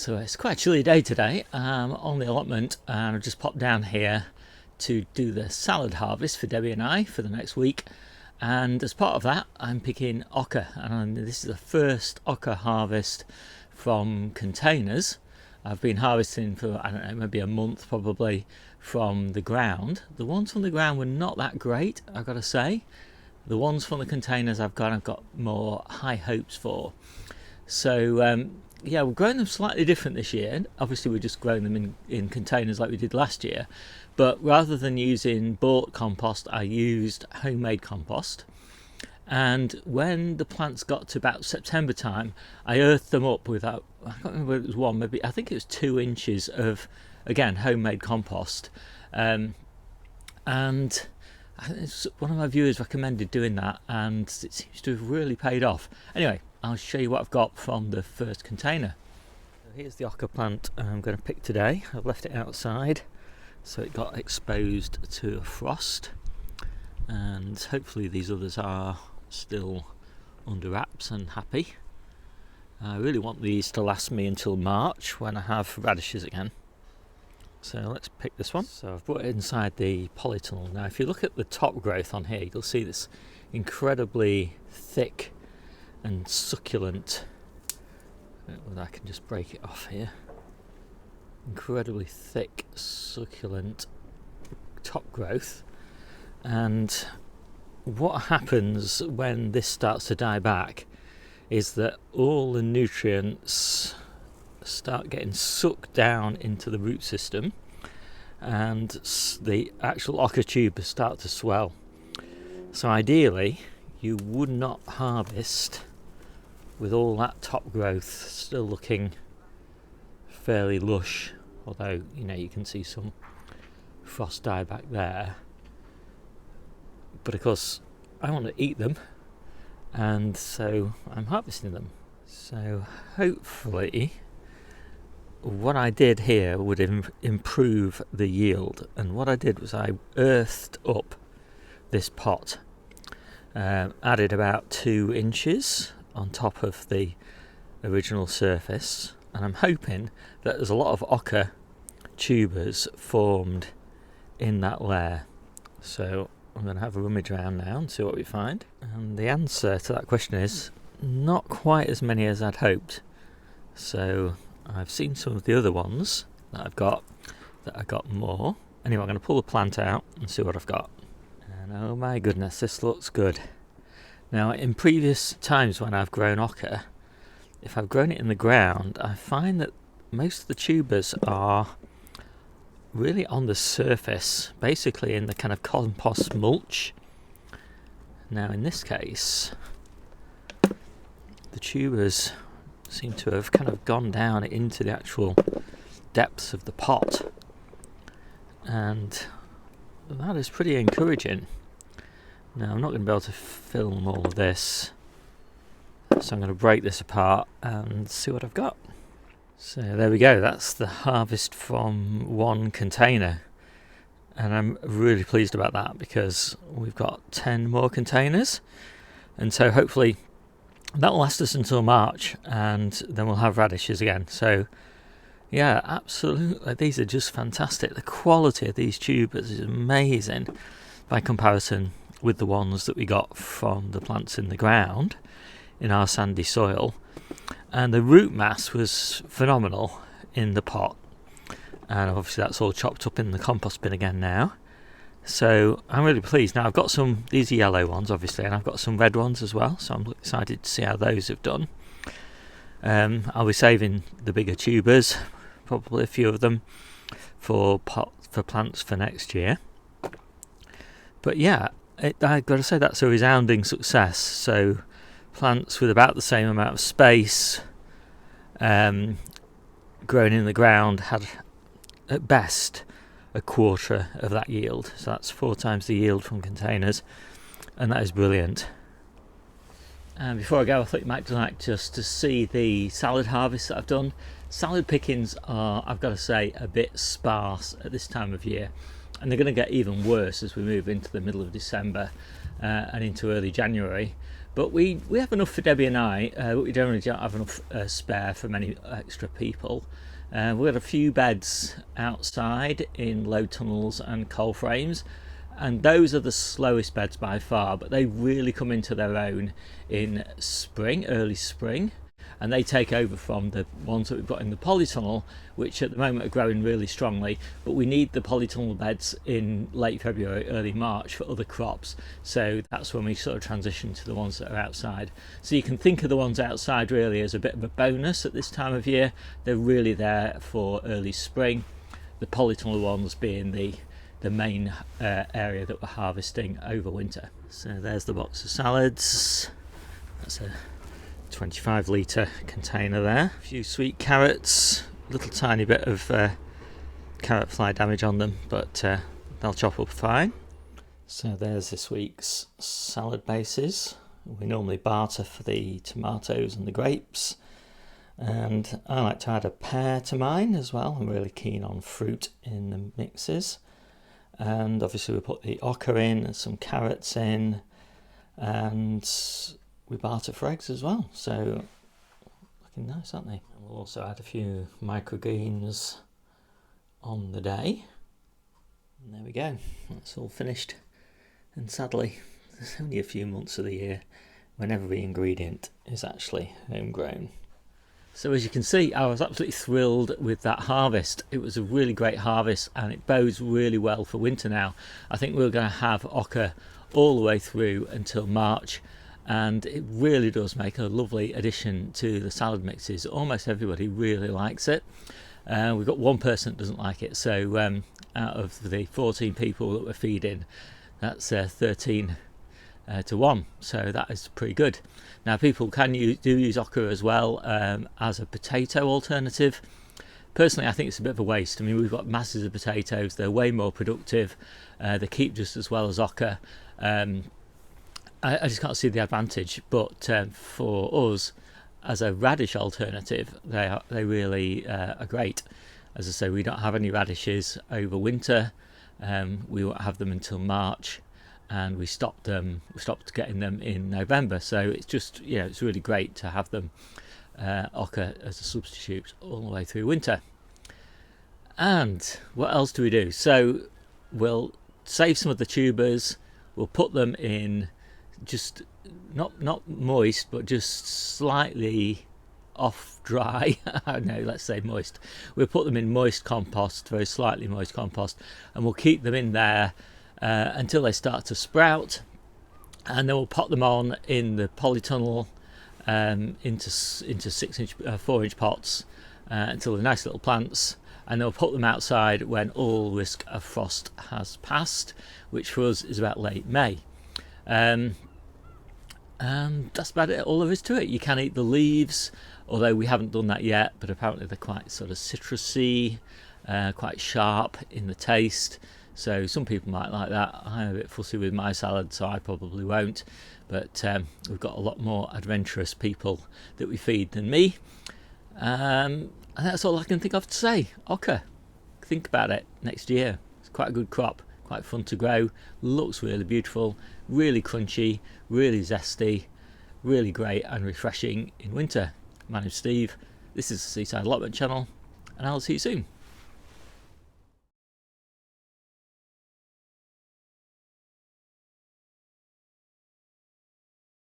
So it's quite a chilly day today. I'm on the allotment and I've just popped down here to do the salad harvest for Debbie and I for the next week. And as part of that, I'm picking Oca, and this is the first Oca harvest from containers. I've been harvesting for, I don't know, maybe a month probably from the ground. The ones from the ground were not that great, I've got to say. The ones from the containers I've got more high hopes for. So yeah, we're growing them slightly different this year. Obviously we're just growing them in containers like we did last year, but rather than using bought compost, I used homemade compost. And when the plants got to about September time, I earthed them up with, I can't remember if it was one, maybe I think it was 2 inches of, again, homemade compost. And I think one of my viewers recommended doing that, and it seems to have really paid off. Anyway, I'll show you what I've got from the first container. So here's the Oca plant I'm going to pick today. I've left it outside so it got exposed to frost, and hopefully these others are still under wraps and happy. I really want these to last me until March when I have radishes again. So let's pick this one. So I've put it inside the polytunnel. Now if you look at the top growth on here, you'll see this incredibly thick and succulent, I can just break it off here, incredibly thick succulent top growth. And what happens when this starts to die back is that all the nutrients start getting sucked down into the root system, and the actual Oca tubers start to swell. So ideally you would not harvest with all that top growth still looking fairly lush, although you can see some frost die back there. But of course I want to eat them, and so I'm harvesting them. So hopefully what I did here would improve the yield, and what I did was I earthed up this pot, added about 2 inches on top of the original surface, and I'm hoping that there's a lot of Oca tubers formed in that layer. So I'm going to have a rummage around now and see what we find, and the answer to that question is not quite as many as I'd hoped. So I've seen some of the other ones that I got more. Anyway, I'm going to pull the plant out and see what I've got. And oh my goodness, this looks good. Now in previous times when I've grown Oca, if I've grown it in the ground, I find that most of the tubers are really on the surface, basically in the kind of compost mulch. Now in this case, the tubers seem to have kind of gone down into the actual depths of the pot, and that is pretty encouraging. Now I'm not going to be able to film all of this, so I'm going to break this apart and see what I've got. So there we go, that's the harvest from one container, and I'm really pleased about that because we've got 10 more containers, and so hopefully that will last us until March, and then we'll have radishes again. So yeah, absolutely, these are just fantastic. The quality of these tubers is amazing by comparison with the ones that we got from the plants in the ground in our sandy soil. And the root mass was phenomenal in the pot, and obviously that's all chopped up in the compost bin again now. So I'm really pleased. Now I've got these are yellow ones obviously, and I've got some red ones as well, so I'm excited to see how those have done. I'll be saving the bigger tubers, probably a few of them, for plants for next year. But yeah, I've got to say that's a resounding success. So plants with about the same amount of space, grown in the ground, had at best a quarter of that yield. So that's 4 times the yield from containers, and that is brilliant. And before I go, I thought you might like just to see the salad harvest that I've done. Salad pickings are, I've got to say, a bit sparse at this time of year, and they're going to get even worse as we move into the middle of December and into early January. But we have enough for Debbie and I, but we generally don't have enough spare for many extra people. We've got a few beds outside in low tunnels and coal frames, and those are the slowest beds by far, but they really come into their own in spring, early spring, and they take over from the ones that we've got in the polytunnel, which at the moment are growing really strongly. But we need the polytunnel beds in late February, early March for other crops, so that's when we sort of transition to the ones that are outside. So you can think of the ones outside really as a bit of a bonus at this time of year. They're really there for early spring, the polytunnel ones being the main area that we're harvesting over winter. So there's the box of salads. That's a 25 litre container there. A few sweet carrots, a little tiny bit of carrot fly damage on them, but they'll chop up fine. So there's this week's salad bases. We normally barter for the tomatoes and the grapes, and I like to add a pear to mine as well. I'm really keen on fruit in the mixes. And obviously we put the oca in and some carrots in, and we barter for eggs as well, so looking nice, aren't they? And we'll also add a few microgreens on the day, and there we go, that's all finished. And sadly there's only a few months of the year when every ingredient is actually homegrown. So as you can see, I was absolutely thrilled with that harvest. It was a really great harvest, and it bodes really well for winter now. I think we're going to have oca all the way through until March, and it really does make a lovely addition to the salad mixes. Almost everybody really likes it. We've got one person that doesn't like it, so out of the 14 people that we're feeding, that's 13 to 1, so that is pretty good. Now people can use oca as well as a potato alternative. Personally, I think it's a bit of a waste. I mean, we've got masses of potatoes, they're way more productive, they keep just as well as oca. I just can't see the advantage, but for us as a radish alternative, they really are great. As I say, we don't have any radishes over winter. We won't have them until March, and we stopped getting them in November. So it's just, it's really great to have them oca as a substitute all the way through winter. And what else do we do? So we'll save some of the tubers, we'll put them in just not moist, but just slightly off dry. No, let's say moist. We'll put them in moist compost, very slightly moist compost, and we'll keep them in there until they start to sprout, and then we'll pot them on in the polytunnel into 4-inch pots until they're nice little plants, and then we'll put them outside when all risk of frost has passed, which for us is about late May. And that's about it. All there is to it. You can eat the leaves, although we haven't done that yet, but apparently they're quite sort of citrusy, quite sharp in the taste, so some people might like that. I'm a bit fussy with my salad, so I probably won't, but we've got a lot more adventurous people that we feed than me, and that's all I can think of to say. Oca, think about it next year. It's quite a good crop, quite fun to grow, looks really beautiful, really crunchy, really zesty, really great and refreshing in winter. My name's Steve, this is the Seaside Allotment channel, and I'll see you soon.